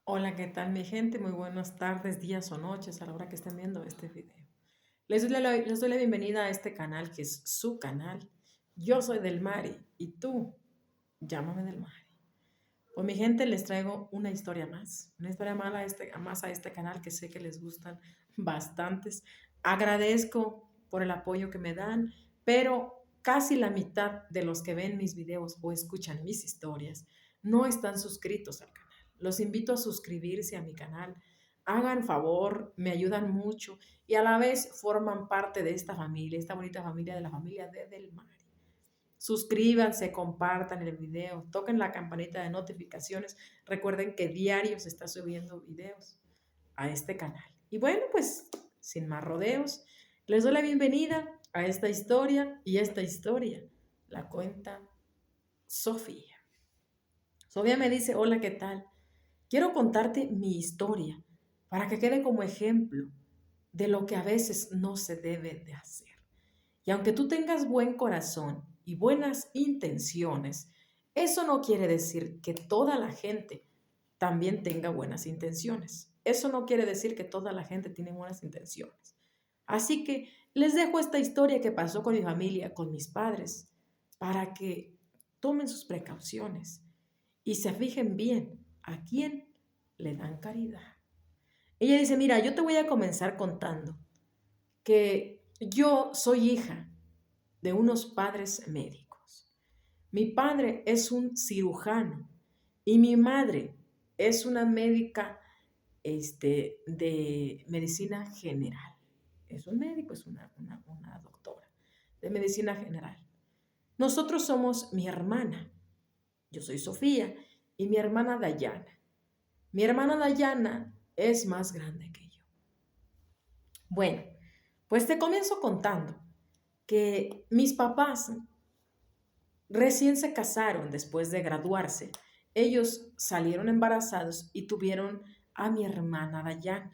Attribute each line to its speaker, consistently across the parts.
Speaker 1: Hola, ¿qué tal mi gente? Muy buenas tardes, días o noches a la hora que estén viendo este video. Les doy la bienvenida a este canal que es su canal. Yo soy Del Mari y tú, llámame Del Mari. Pues mi gente, les traigo una historia más a este canal que sé que les gustan bastantes. Agradezco por el apoyo que me dan, pero casi la mitad de los que ven mis videos o escuchan mis historias no están suscritos al canal. Los invito a suscribirse a mi canal. Hagan favor, me ayudan mucho y a la vez forman parte de esta familia, esta bonita familia de la familia de Del Mari. Suscríbanse, compartan el video, toquen la campanita de notificaciones. Recuerden que diario se está subiendo videos a este canal. Y bueno, pues sin más rodeos, les doy la bienvenida a esta historia y esta historia la cuenta Sofía. Sofía me dice, hola, ¿qué tal? Quiero contarte mi historia para que quede como ejemplo de lo que a veces no se debe de hacer. Y aunque tú tengas buen corazón y buenas intenciones, eso no quiere decir que toda la gente también tenga buenas intenciones. Eso no quiere decir que toda la gente tiene buenas intenciones. Así que les dejo esta historia que pasó con mi familia, con mis padres, para que tomen sus precauciones y se fijen bien a quién le dan caridad. Ella dice, mira, yo te voy a comenzar contando que yo soy hija de unos padres médicos. Mi padre es un cirujano y mi madre es una médica de medicina general. Es un médico, es una doctora de medicina general. Nosotros somos mi hermana. Yo soy Sofía y mi hermana Dayana. Mi hermana Dayana es más grande que yo. Bueno, pues te comienzo contando que mis papás recién se casaron después de graduarse. Ellos salieron embarazados y tuvieron a mi hermana Dayana.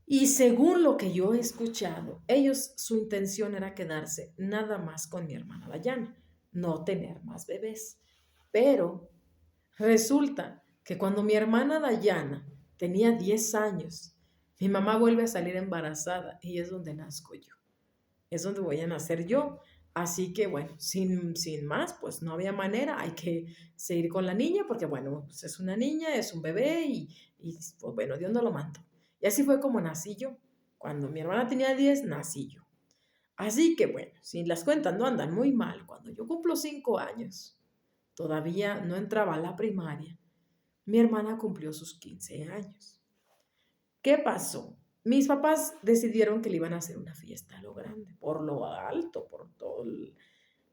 Speaker 1: Y según lo que yo he escuchado, ellos su intención era quedarse nada más con mi hermana Dayana, no tener más bebés. Pero resulta que cuando mi hermana Dayana tenía 10 años, mi mamá vuelve a salir embarazada y es donde nazco yo. Es donde voy a nacer yo. Así que bueno, sin más, pues no había manera, hay que seguir con la niña porque bueno, pues es una niña, es un bebé y pues bueno, Dios no lo mandó. Y así fue como nací yo. Cuando mi hermana tenía 10 nací yo. Así que bueno, si las cuentas no andan muy mal, cuando yo cumplo 5 años, todavía no entraba a la primaria, mi hermana cumplió sus 15 años. ¿Qué pasó? Mis papás decidieron que le iban a hacer una fiesta a lo grande, por lo alto, por todo.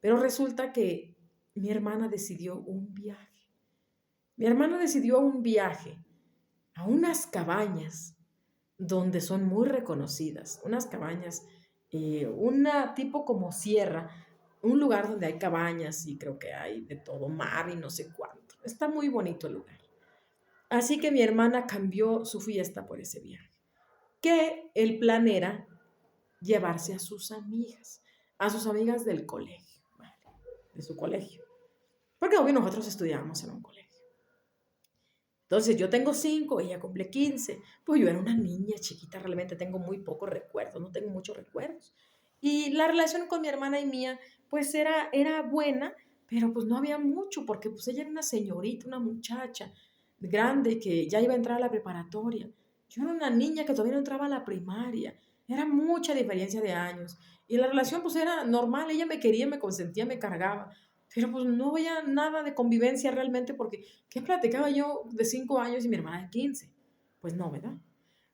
Speaker 1: Pero resulta que mi hermana decidió un viaje. Mi hermana decidió un viaje a unas cabañas donde son muy reconocidas, unas cabañas, una tipo como sierra, un lugar donde hay cabañas y creo que hay de todo, mar y no sé cuánto. Está muy bonito el lugar. Así que mi hermana cambió su fiesta por ese viaje, que el plan era llevarse a sus amigas del colegio, ¿vale? De su colegio. Porque obvio nosotros estudiábamos en un colegio. Entonces yo tengo 5, ella cumple 15. Pues yo era una niña chiquita, realmente tengo muy pocos recuerdos, no tengo muchos recuerdos. Y la relación con mi hermana y mía, pues era buena, pero pues no había mucho, porque pues ella era una señorita, una muchacha grande que ya iba a entrar a la preparatoria. Yo era una niña que todavía no entraba a la primaria. Era mucha diferencia de años. Y la relación pues era normal, ella me quería, me consentía, me cargaba. Pero pues no había nada de convivencia realmente porque ¿qué platicaba yo de 5 años y mi hermana de 15? Pues no, ¿verdad?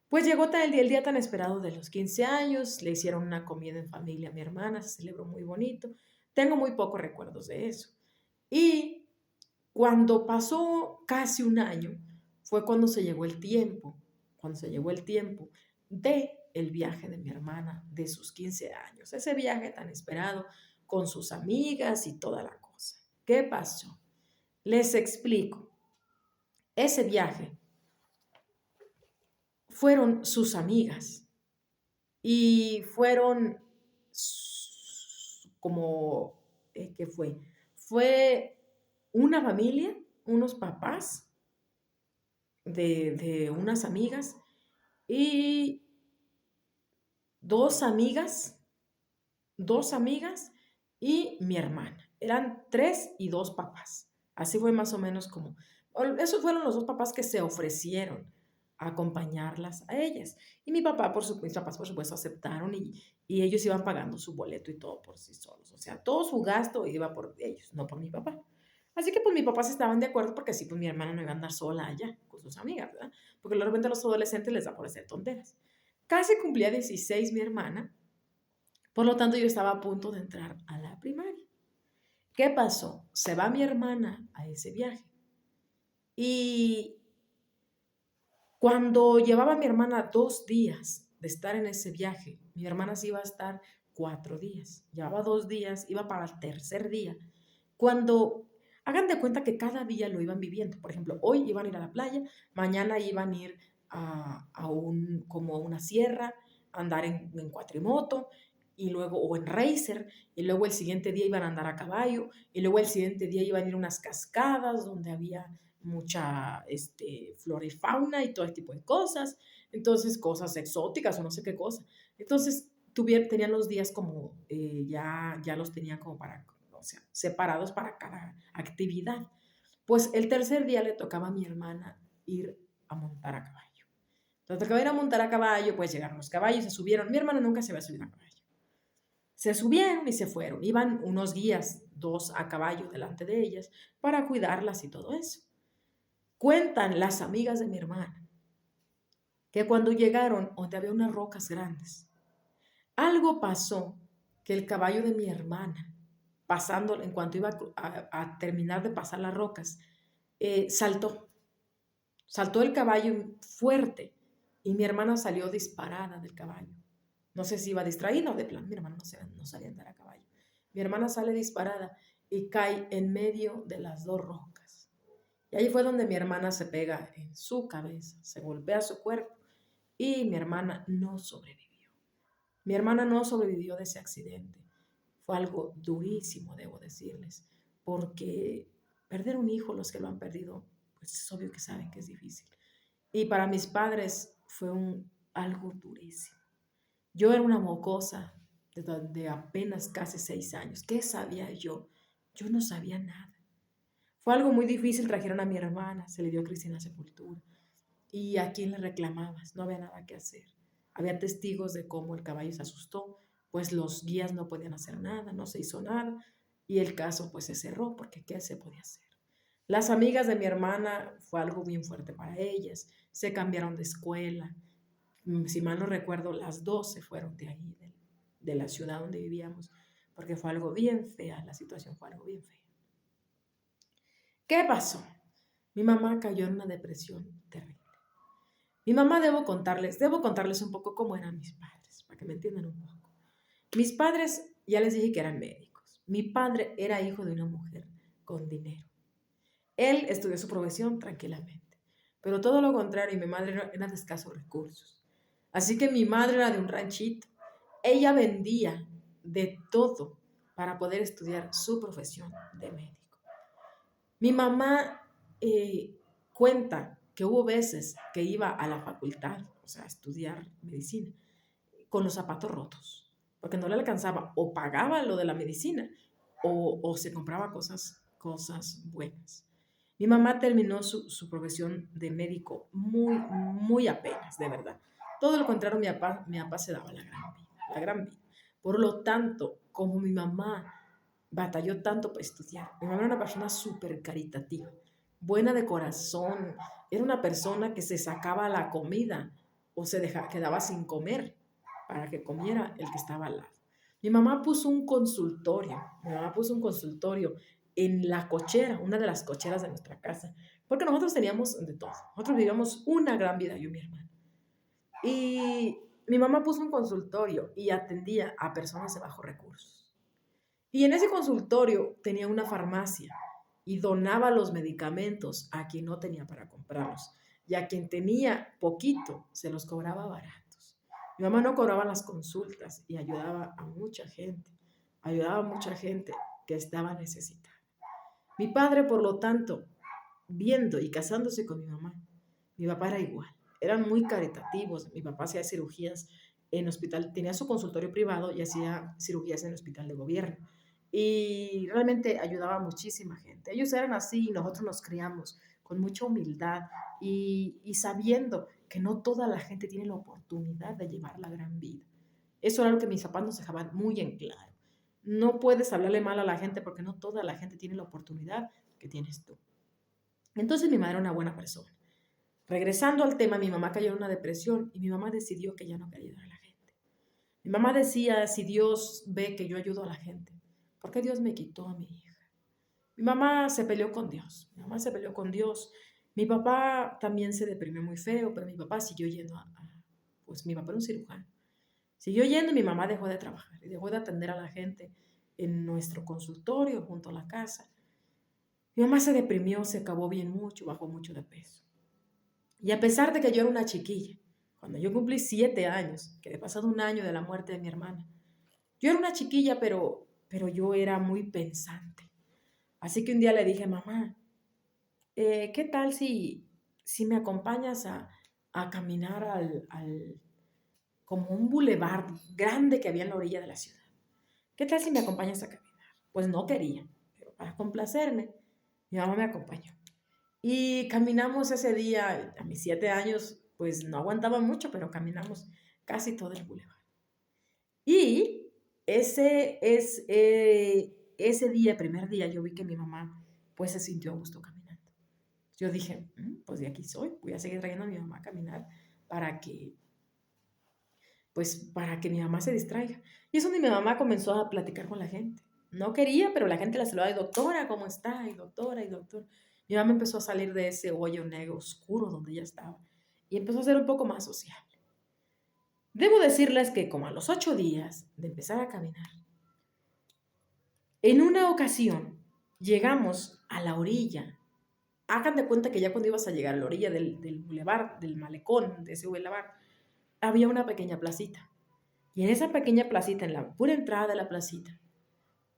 Speaker 1: Pues llegó el día tan esperado de los 15 años, le hicieron una comida en familia a mi hermana, se celebró muy bonito. Tengo muy pocos recuerdos de eso. Y cuando pasó casi un año, fue cuando se llegó el tiempo de el viaje de mi hermana de sus 15 años, ese viaje tan esperado con sus amigas y toda la cosa. ¿Qué pasó? Les explico. Ese viaje fueron sus amigas y fueron como, ¿qué fue? Fue una familia, unos papás de unas amigas y dos amigas, dos amigas y mi hermana. Eran tres y dos papás. Así fue más o menos como, esos fueron los dos papás que se ofrecieron a acompañarlas a ellas. Y mis papás por supuesto aceptaron y ellos iban pagando su boleto y todo por sí solos. O sea, todo su gasto iba por ellos, no por mi papá. Así que pues mis papás estaban de acuerdo porque sí, pues mi hermana no iba a andar sola allá con sus amigas, ¿verdad? Porque de repente a los adolescentes les da por hacer tonteras. Casi cumplía 16 mi hermana, por lo tanto yo estaba a punto de entrar a la primaria. ¿Qué pasó? Se va mi hermana a ese viaje y cuando llevaba a mi hermana 2 días de estar en ese viaje, mi hermana sí iba a estar 4 días. Llevaba 2 días, iba para el tercer día. Cuando hagan de cuenta que cada día lo iban viviendo. Por ejemplo, hoy iban a ir a la playa, mañana iban a ir como a una sierra, a andar en cuatrimoto, y luego, o en racer, y luego el siguiente día iban a andar a caballo, y luego el siguiente día iban a ir a unas cascadas donde había mucha flora y fauna y todo ese tipo de cosas, entonces cosas exóticas o no sé qué cosa. Entonces tenían los días como, ya los tenían como para, o sea, separados para cada actividad. Pues el tercer día le tocaba a mi hermana ir a montar a caballo. Entonces tocaba ir a montar a caballo, pues llegaron los caballos, se subieron. Mi hermana nunca se había subido a caballo. Se subieron y se fueron. Iban unos guías, dos a caballo delante de ellas, para cuidarlas y todo eso. Cuentan las amigas de mi hermana que cuando llegaron donde había unas rocas grandes, algo pasó que el caballo de mi hermana, pasando, en cuanto iba a terminar de pasar las rocas, saltó. Saltó el caballo fuerte y mi hermana salió disparada del caballo. No sé si iba distraída o de plan, mi hermana no sabía andar a caballo. Mi hermana sale disparada y cae en medio de las dos rocas. Y ahí fue donde mi hermana se pega en su cabeza, se golpea su cuerpo y mi hermana no sobrevivió. Mi hermana no sobrevivió de ese accidente. Fue algo durísimo, debo decirles, porque perder un hijo, los que lo han perdido, pues es obvio que saben que es difícil. Y para mis padres fue algo durísimo. Yo era una mocosa de apenas casi 6 años. ¿Qué sabía yo? Yo no sabía nada. Fue algo muy difícil, trajeron a mi hermana, se le dio Cristina Sepultura. ¿Y a quién le reclamabas? No había nada que hacer. Había testigos de cómo el caballo se asustó, pues los guías no podían hacer nada, no se hizo nada, y el caso pues se cerró, porque ¿qué se podía hacer? Las amigas de mi hermana fue algo bien fuerte para ellas, se cambiaron de escuela, si mal no recuerdo, las dos se fueron de ahí, de la ciudad donde vivíamos, porque fue algo bien fea, la situación fue algo bien fea. ¿Qué pasó? Mi mamá cayó en una depresión terrible. Mi mamá, debo contarles un poco cómo eran mis padres, para que me entiendan un poco. Mis padres, ya les dije que eran médicos. Mi padre era hijo de una mujer con dinero. Él estudió su profesión tranquilamente, pero todo lo contrario, mi madre era de escasos recursos. Así que mi madre era de un ranchito. Ella vendía de todo para poder estudiar su profesión de médico. Mi mamá cuenta que hubo veces que iba a la facultad, o sea, a estudiar medicina, con los zapatos rotos, porque no le alcanzaba, o pagaba lo de la medicina, o se compraba cosas buenas. Mi mamá terminó su profesión de médico muy, muy apenas, de verdad. Todo lo contrario, mi papá se daba la gran vida, la gran vida. Por lo tanto, como mi mamá batalló tanto para estudiar, mi mamá era una persona súper caritativa, buena de corazón, era una persona que se sacaba la comida o quedaba sin comer para que comiera el que estaba al lado. Mi mamá puso un consultorio en la cochera, una de las cocheras de nuestra casa, porque nosotros teníamos de todo. Nosotros vivíamos una gran vida, yo y mi hermano. Y mi mamá puso un consultorio y atendía a personas de bajos recursos. Y en ese consultorio tenía una farmacia y donaba los medicamentos a quien no tenía para comprarlos. Y a quien tenía poquito, se los cobraba baratos. Mi mamá no cobraba las consultas y ayudaba a mucha gente que estaba necesitada. Mi padre, por lo tanto, viendo y casándose con mi mamá, Mi papá era igual. Eran muy caritativos. Mi papá hacía cirugías en hospital, tenía su consultorio privado y hacía cirugías en el hospital de gobierno. Y realmente ayudaba a muchísima gente. Ellos eran así y nosotros nos criamos con mucha humildad y sabiendo que no toda la gente tiene la oportunidad de llevar la gran vida. Eso era lo que mis papás nos dejaban muy en claro. No puedes hablarle mal a la gente porque no toda la gente tiene la oportunidad que tienes tú. Entonces mi madre era una buena persona. Regresando al tema, mi mamá cayó en una depresión y mi mamá decidió que ya no quería ayudar a la gente. Mi mamá decía, si Dios ve que yo ayudo a la gente, ¿por qué Dios me quitó a mi hija? Mi mamá se peleó con Dios. Mi mamá se peleó con Dios. Mi papá también se deprimió muy feo, pero mi papá siguió yendo pues mi papá era un cirujano. Siguió yendo y mi mamá dejó de trabajar y dejó de atender a la gente en nuestro consultorio junto a la casa. Mi mamá se deprimió, se acabó bien mucho, bajó mucho de peso. Y a pesar de que yo era una chiquilla, cuando yo cumplí 7 años, que he pasado un año de la muerte de mi hermana, yo era una chiquilla, pero yo era muy pensante. Así que un día le dije, mamá, ¿qué tal si me acompañas a caminar como un bulevar grande que había en la orilla de la ciudad? ¿Qué tal si me acompañas a caminar? Pues no quería, pero para complacerme, mi mamá me acompañó. Y caminamos ese día, a mis 7 años, pues no aguantaba mucho, pero caminamos casi todo el bulevar. Y ese día, primer día, yo vi que mi mamá pues se sintió a gusto caminando. Yo dije, pues de aquí soy, voy a seguir trayendo a mi mamá a caminar para que, pues para que mi mamá se distraiga. Y es donde mi mamá comenzó a platicar con la gente. No quería, pero la gente la saludaba, y doctora, ¿cómo está? Y doctora, y doctor. Mi mamá empezó a salir de ese hoyo negro oscuro donde ella estaba y empezó a ser un poco más sociable. Debo decirles que como a los 8 días de empezar a caminar, en una ocasión llegamos a la orilla. Hagan de cuenta que ya cuando ibas a llegar a la orilla del bulevar, del malecón, de ese bulevar, había una pequeña placita. Y en esa pequeña placita, en la pura entrada de la placita,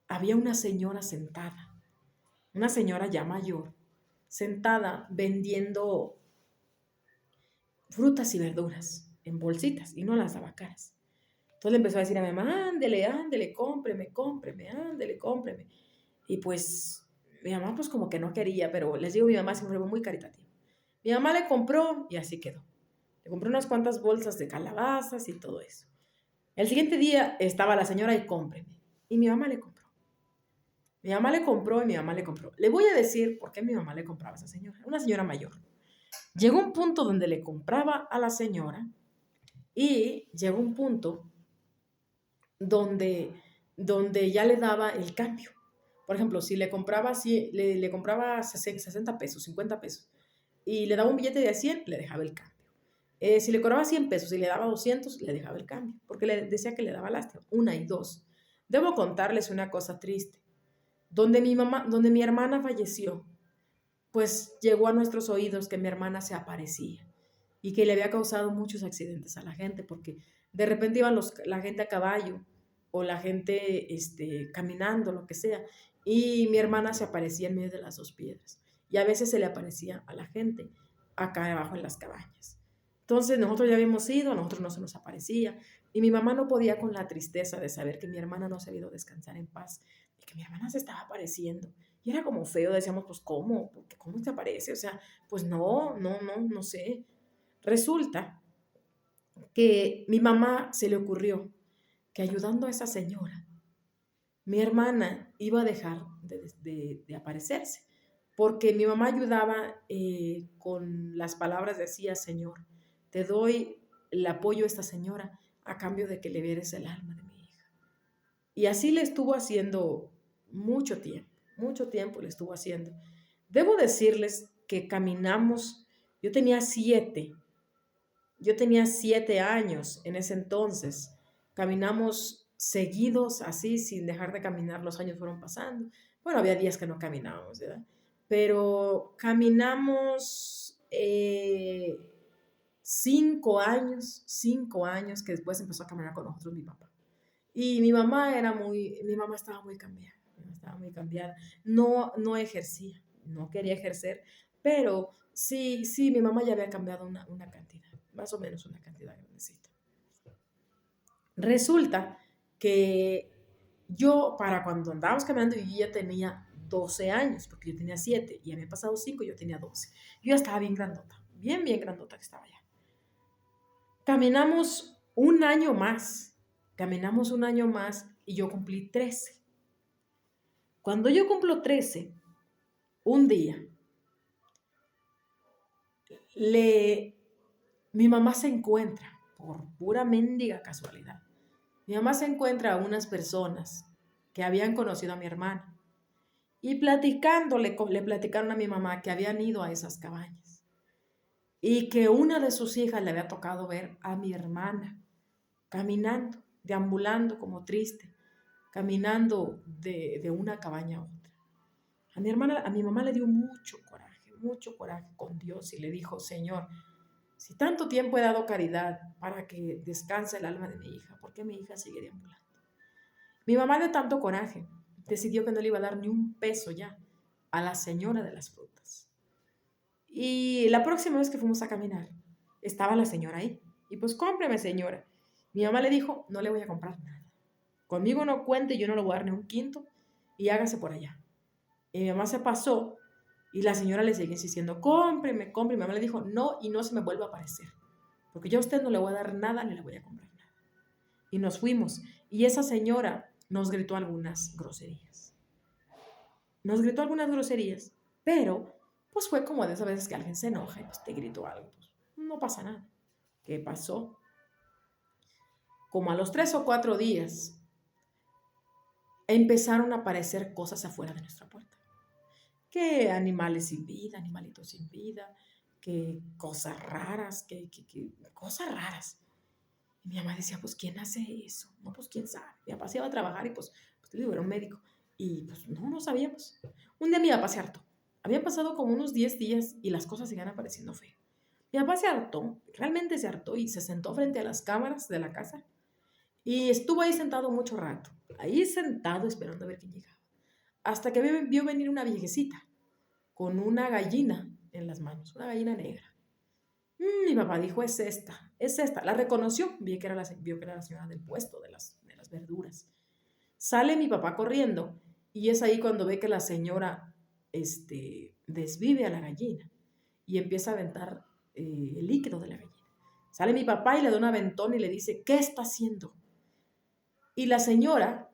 Speaker 1: había una señora sentada, una señora ya mayor, sentada vendiendo frutas y verduras en bolsitas y no las daba caras. Entonces le empezó a decir a mi mamá, ándele, ándele, cómpreme, cómpreme, ándele, cómpreme. Y pues mi mamá pues como que no quería, pero les digo, mi mamá siempre fue muy caritativa. Mi mamá le compró y así quedó. Le compró unas cuantas bolsas de calabazas y todo eso. El siguiente día estaba la señora y cómpreme. Y mi mamá le compró. Mi mamá le compró y mi mamá le compró. Le voy a decir por qué mi mamá le compraba a esa señora. Una señora mayor. Llegó un punto donde le compraba a la señora y llegó un punto donde ya le daba el cambio. Por ejemplo, si le compraba, le compraba 60 pesos, 50 pesos, y le daba un billete de 100, le dejaba el cambio. Si le cobraba 100 pesos y le daba 200, le dejaba el cambio, porque le decía que le daba lástima. Una y dos. Debo contarles una cosa triste. Donde mi hermana falleció, pues llegó a nuestros oídos que mi hermana se aparecía y que le había causado muchos accidentes a la gente, porque de repente iban la gente a caballo o la gente caminando, lo que sea, y mi hermana se aparecía en medio de las dos piedras y a veces se le aparecía a la gente acá abajo en las cabañas. Entonces nosotros ya habíamos ido, a nosotros no se nos aparecía y mi mamá no podía con la tristeza de saber que mi hermana no se había ido a descansar en paz y que mi hermana se estaba apareciendo. Y era como feo, decíamos, pues ¿cómo? Porque ¿cómo te aparece? O sea, pues no sé. Resulta que mi mamá se le ocurrió que ayudando a esa señora, mi hermana iba a dejar de aparecerse, porque mi mamá ayudaba con las palabras, decía, Señor, te doy el apoyo a esta señora a cambio de que le vieres el alma de mi hija. Y así le estuvo haciendo mucho tiempo le estuvo haciendo. Debo decirles que caminamos, yo tenía 7 años en ese entonces. Caminamos seguidos, así, sin dejar de caminar, los años fueron pasando. Bueno, había días que no caminábamos, ¿verdad? Pero caminamos 5 años que después empezó a caminar con nosotros mi papá. Y mi mamá estaba muy cambiada, No, no ejercía, no quería ejercer pero sí, sí, mi mamá ya había cambiado una cantidad, más o menos una cantidad grandecita. Resulta que yo, para cuando andábamos caminando, yo ya tenía 12 años, porque yo tenía 7, y había pasado 5 y yo tenía 12. Yo ya estaba bien grandota, bien, bien grandota que estaba ya. Caminamos un año más, caminamos un año más y yo cumplí 13. Cuando yo cumplo 13, un día, le, mi mamá se encuentra, por pura mendiga casualidad, mi mamá se encuentra a unas personas que habían conocido a mi hermana y le platicaron a mi mamá que habían ido a esas cabañas y que una de sus hijas le había tocado ver a mi hermana caminando, deambulando como triste, caminando de una cabaña a otra. A mi mamá le dio mucho coraje con Dios y le dijo: Señor, si tanto tiempo he dado caridad para que descanse el alma de mi hija, ¿por qué mi hija sigue deambulando? Mi mamá de tanto coraje decidió que no le iba a dar ni un peso ya a la señora de las frutas. Y la próxima vez que fuimos a caminar, estaba la señora ahí. Y pues cómpreme, señora. Mi mamá le dijo: no le voy a comprar nada. Conmigo no cuente, yo no le voy a dar ni un quinto y hágase por allá. Y mi mamá se pasó y la señora le seguía insistiendo: cómpreme, cómpreme. Mi mamá le dijo: no, y no se me vuelva a aparecer, porque yo a usted no le voy a dar nada ni le voy a comprar nada. Y nos fuimos. Y esa señora nos gritó algunas groserías. Pero pues fue como de esas veces que alguien se enoja y pues te gritó algo. Pues no pasa nada. ¿Qué pasó? Como a los 3 o 4 días empezaron a aparecer cosas afuera de nuestra puerta. Que animales sin vida, animalitos sin vida, que cosas raras, que cosas raras. Y mi mamá decía: pues ¿quién hace eso? No, pues quién sabe. Mi papá se iba a trabajar y pues te digo, era un médico. Y pues no sabíamos. Un día mi papá se hartó. Habían pasado como unos 10 días y las cosas seguían apareciendo feo. Mi papá se hartó, realmente se hartó, y se sentó frente a las cámaras de la casa y estuvo ahí sentado mucho rato, ahí sentado esperando a ver quién llegaba. Hasta que vio venir una viejecita con una gallina en las manos, una gallina negra. Mi papá dijo: es esta, es esta. La reconoció, vio que era la señora del puesto de las verduras. Sale mi papá corriendo y es ahí cuando ve que la señora desvive a la gallina y empieza a aventar el líquido de la gallina. Sale mi papá y le da un aventón y le dice: ¿qué está haciendo? Y la señora,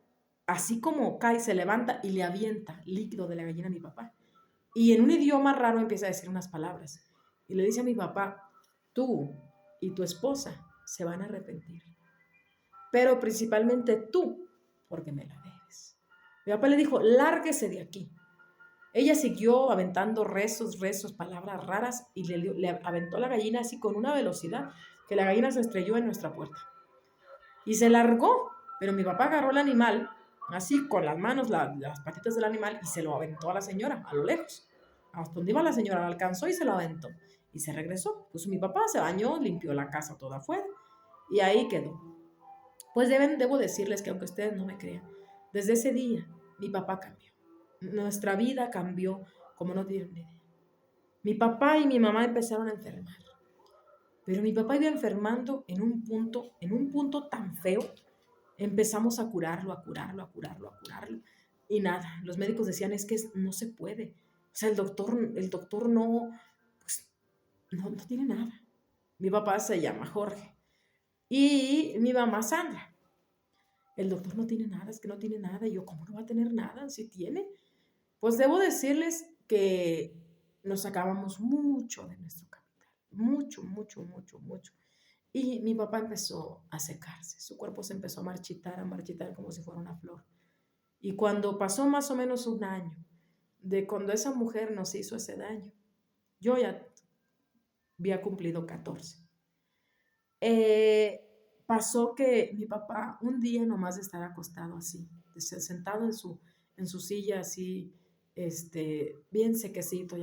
Speaker 1: así como cae, se levanta y le avienta líquido de la gallina a mi papá. Y en un idioma raro empieza a decir unas palabras. Y le dice a mi papá: tú y tu esposa se van a arrepentir. Pero principalmente tú, porque me la debes. Mi papá le dijo: lárguese de aquí. Ella siguió aventando rezos, palabras raras, y le aventó la gallina así con una velocidad que la gallina se estrelló en nuestra puerta. Y se largó, pero mi papá agarró el animal, así con las manos, las patitas del animal, y se lo aventó a la señora, a lo lejos. Hasta donde iba la señora, la alcanzó y se lo aventó. Y se regresó. Pues mi papá se bañó, limpió la casa toda afuera, y ahí quedó. Pues debo decirles que, aunque ustedes no me crean, desde ese día mi papá cambió. Nuestra vida cambió como no tienen idea. Mi papá y mi mamá empezaron a enfermar. Pero mi papá iba enfermando en un punto tan feo. Empezamos a curarlo. Y nada, los médicos decían: es que no se puede. O sea, el doctor no, pues, no tiene nada. Mi papá se llama Jorge y mi mamá Sandra. El doctor no tiene nada, es que no tiene nada. Y yo: ¿cómo no va a tener nada si tiene? Pues debo decirles que nos sacábamos mucho de nuestro capital. Mucho. Y mi papá empezó a secarse. Su cuerpo se empezó a marchitar como si fuera una flor. Y cuando pasó más o menos un año de cuando esa mujer nos hizo ese daño, yo ya había cumplido 14. Pasó que mi papá, un día, nomás de estar acostado así, sentado en su silla así, bien sequecito,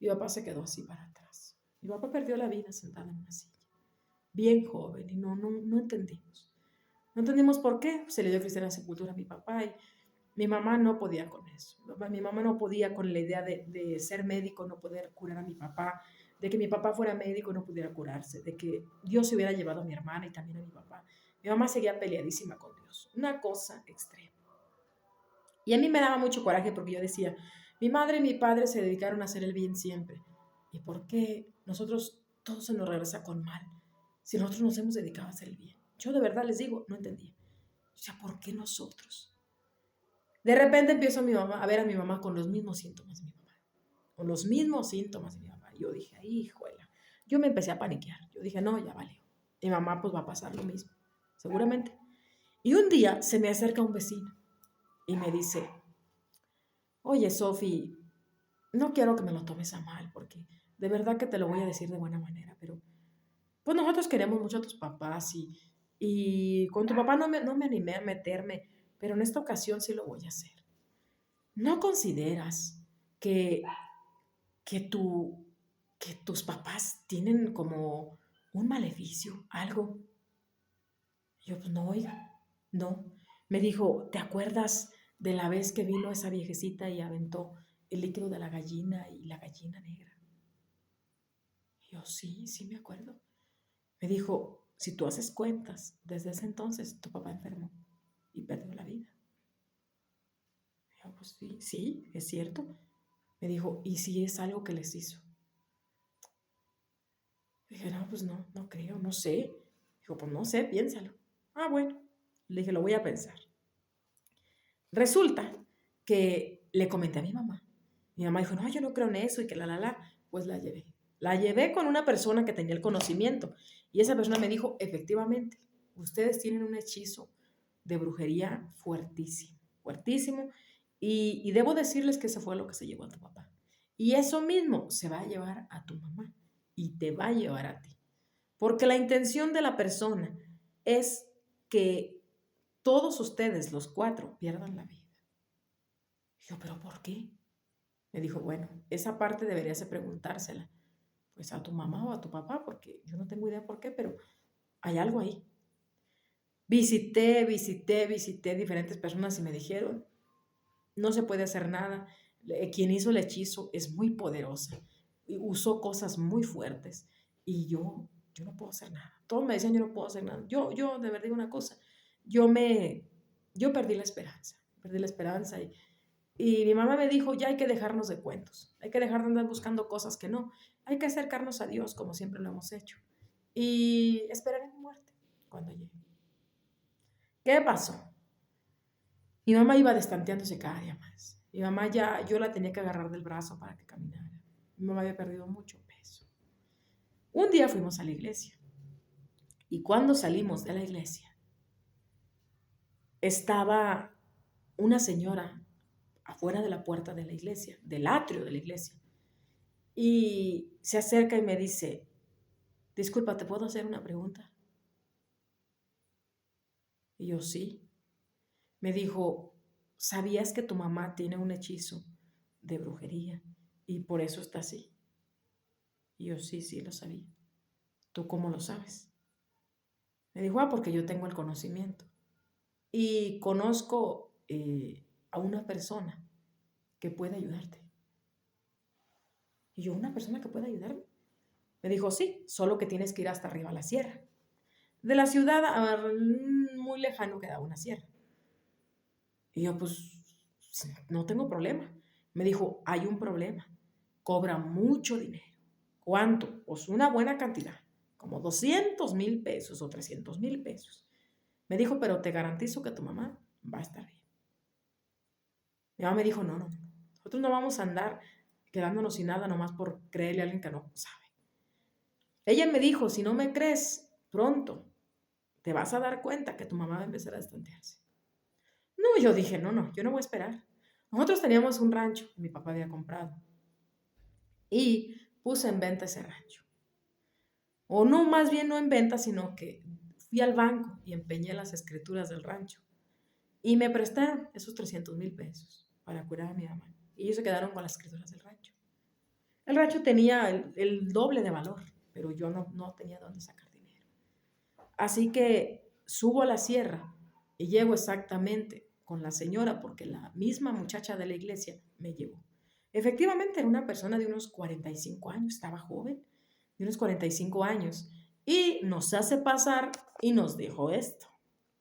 Speaker 1: mi papá se quedó así para atrás. Mi papá perdió la vida sentado en una silla, bien joven, y no entendimos. No entendimos por qué. Se le dio cristiana sepultura a mi papá Mi mamá no podía con eso. Mi mamá no podía con la idea de ser médico, no poder curar a mi papá, de que mi papá fuera médico y no pudiera curarse, de que Dios se hubiera llevado a mi hermana y también a mi papá. Mi mamá seguía peleadísima con Dios. Una cosa extrema. Y a mí me daba mucho coraje porque yo decía, mi madre y mi padre se dedicaron a hacer el bien siempre. ¿Y por qué nosotros todo se nos regresa con mal si nosotros nos hemos dedicado a hacer el bien? Yo de verdad les digo, no entendía. O sea, ¿por qué nosotros? De repente empiezo a ver a mi mamá con los mismos síntomas de mi papá, con los mismos síntomas de mi papá. Y yo dije, híjole, yo me empecé a paniquear. Yo dije, no, ya vale. Mi mamá pues va a pasar lo mismo, seguramente. Y un día se me acerca un vecino y me dice, oye, Sofi, no quiero que me lo tomes a mal, porque de verdad que te lo voy a decir de buena manera, pero pues nosotros queremos mucho a tus papás y con tu papá no me animé a meterme, pero en esta ocasión sí lo voy a hacer. ¿No consideras que, que, tu, que tus papás tienen como un maleficio, algo? Y yo, pues no, oiga, no. Me dijo, ¿te acuerdas de la vez que vino esa viejecita y aventó el líquido de la gallina y la gallina negra? Y yo, sí, sí me acuerdo. Me dijo, si tú haces cuentas, desde ese entonces tu papá enfermó y perdió la vida. Y yo, pues sí, sí, es cierto. Me dijo, ¿y si es algo que les hizo? Dije, no, pues no, no creo, no sé. Dijo, pues no sé, piénsalo. Ah, bueno. Le dije, lo voy a pensar. Resulta que le comenté a mi mamá. Mi mamá dijo, no, yo no creo en eso y que la. Pues la llevé. La llevé con una persona que tenía el conocimiento. Y esa persona me dijo, efectivamente, ustedes tienen un hechizo de brujería fuertísimo, fuertísimo. Y debo decirles que eso fue lo que se llevó a tu papá. Y eso mismo se va a llevar a tu mamá y te va a llevar a ti. Porque la intención de la persona es que todos ustedes, los cuatro, pierdan la vida. Y yo, ¿pero por qué? Me dijo, bueno, esa parte deberías de preguntársela, pues a tu mamá o a tu papá, porque yo no tengo idea por qué, pero hay algo ahí. Visité diferentes personas y me dijeron, no se puede hacer nada. Quien hizo el hechizo es muy poderosa, usó cosas muy fuertes y yo no puedo hacer nada. Todos me decían, yo no puedo hacer nada. Yo de verdad digo una cosa, yo me, yo perdí la esperanza y mi mamá me dijo, ya hay que dejarnos de cuentos, hay que dejar de andar buscando cosas que no, hay que acercarnos a Dios como siempre lo hemos hecho y esperar en mi muerte cuando llegue. ¿Qué pasó? Mi mamá iba destanteándose cada día más. Mi mamá ya, yo la tenía que agarrar del brazo para que caminara. Mi mamá había perdido mucho peso. Un día fuimos a la iglesia y cuando salimos de la iglesia estaba una señora afuera de la puerta de la iglesia, del atrio de la iglesia, y se acerca y me dice, disculpa, ¿te puedo hacer una pregunta? Y yo, sí. Me dijo, ¿sabías que tu mamá tiene un hechizo de brujería y por eso está así? Y yo, sí, sí, lo sabía. ¿Tú cómo lo sabes? Me dijo, porque yo tengo el conocimiento. Y conozco a una persona que puede ayudarte. Y yo, ¿una persona que puede ayudarme? Me dijo, sí, solo que tienes que ir hasta arriba a la sierra. De la ciudad muy lejano quedaba una sierra. Y yo, pues, no tengo problema. Me dijo, hay un problema. Cobra mucho dinero. ¿Cuánto? Pues una buena cantidad, como 200,000 pesos o 300,000 pesos. Me dijo, pero te garantizo que tu mamá va a estar bien. Mi mamá me dijo, no, nosotros no vamos a andar quedándonos sin nada nomás por creerle a alguien que no sabe. Ella me dijo, si no me crees, pronto te vas a dar cuenta que tu mamá va a empezar a estantearse. No, yo dije, no, yo no voy a esperar. Nosotros teníamos un rancho que mi papá había comprado y puse en venta ese rancho. O no, más bien no en venta, sino que fui al banco y empeñé las escrituras del rancho. Y me prestaron esos 300,000 pesos para curar a mi mamá. Y ellos se quedaron con las escrituras del rancho. El rancho tenía el doble de valor, pero yo no tenía dónde sacar dinero. Así que subo a la sierra y llego exactamente con la señora porque la misma muchacha de la iglesia me llevó. Efectivamente, era una persona de unos 45 años, estaba joven, de unos 45 años, y nos hace pasar y nos dijo esto.